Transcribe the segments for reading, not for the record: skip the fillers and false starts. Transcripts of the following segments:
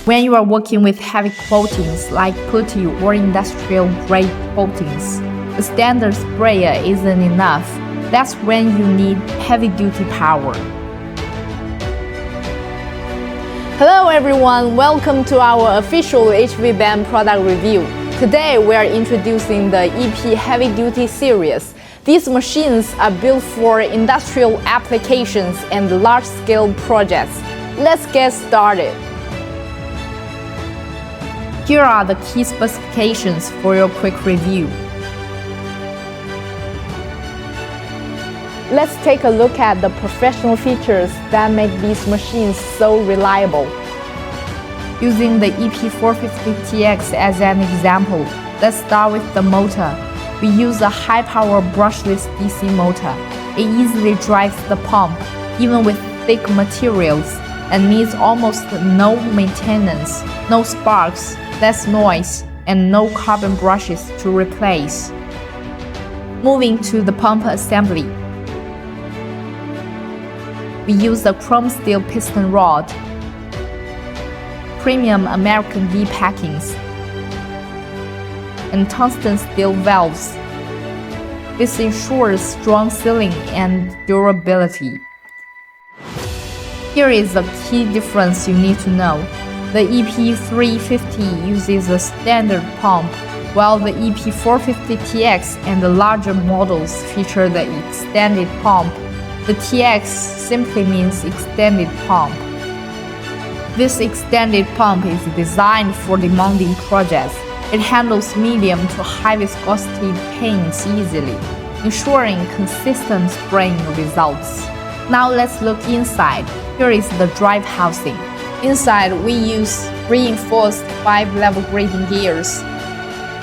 When you are working with heavy coatings like putty or industrial-grade coatings, the standard sprayer isn't enough. That's when you need heavy-duty power. Hello everyone, welcome to our official HVBAN product review. Today we are introducing the EP Heavy Duty series. These machines are built for industrial applications and large-scale projects. Let's get started. Here are the key specifications for your quick review. Let's take a look at the professional features that make these machines so reliable. Using the EP450TX as an example, let's start with the motor. We use a high-power brushless DC motor. It easily drives the pump, even with thick materials, and needs almost no maintenance, no sparks, less noise, and no carbon brushes to replace. Moving to the pump assembly. We use a chrome steel piston rod, premium American V packings, and tungsten steel valves. This ensures strong sealing and durability. Here is a key difference you need to know. The EP350 uses a standard pump, while the EP450TX and the larger models feature the extended pump. The TX simply means extended pump. This extended pump is designed for demanding projects. It handles medium to high viscosity paints easily, ensuring consistent spraying results. Now let's look inside. Here is the drive housing. Inside, we use reinforced 5-level grading gears,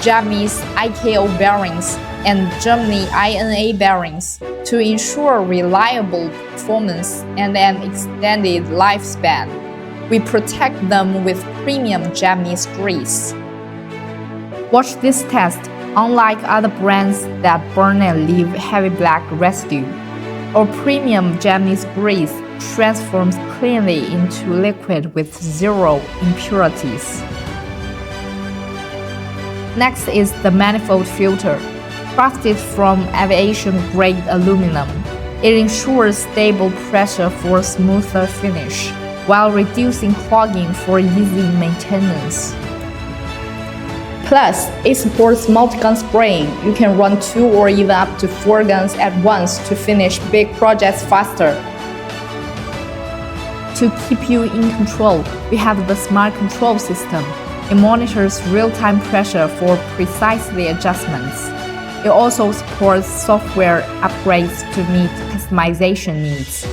Japanese IKO bearings, and Germany INA bearings to ensure reliable performance and an extended lifespan. We protect them with premium Japanese grease. Watch this test. Unlike other brands that burn and leave heavy black residue, our premium Japanese grease transforms cleanly into liquid with zero impurities. Next is the manifold filter. Crafted from aviation-grade aluminum, it ensures stable pressure for a smoother finish, while reducing clogging for easy maintenance. Plus, it supports multi-gun spraying. You can run 2 or even up to 4 guns at once to finish big projects faster. To keep you in control, we have the Smart Control system. It monitors real-time pressure for precise adjustments. It also supports software upgrades to meet customization needs.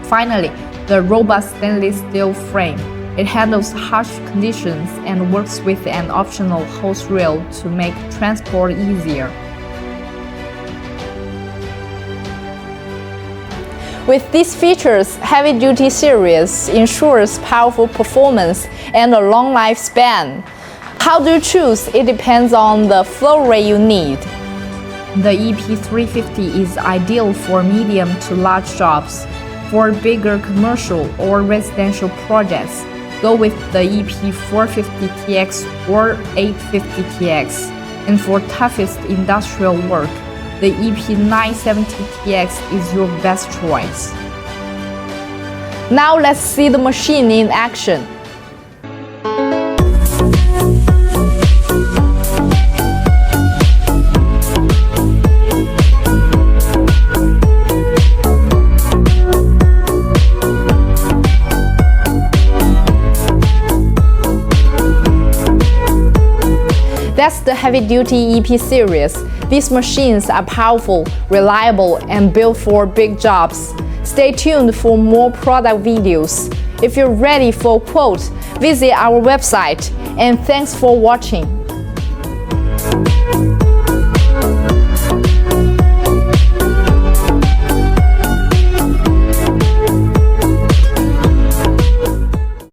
Finally, the robust stainless steel frame. It handles harsh conditions and works with an optional hose reel to make transport easier. With these features, Heavy Duty series ensures powerful performance and a long lifespan. How do you choose? It depends on the flow rate you need. The EP350 is ideal for medium to large jobs. For bigger commercial or residential projects, go with the EP450TX or 850TX. And for toughest industrial work, the EP970TX is your best choice. Now let's see the machine in action. That's the Heavy Duty EP series. These machines are powerful, reliable, and built for big jobs. Stay tuned for more product videos. If you're ready for a quote, visit our website. And thanks for watching.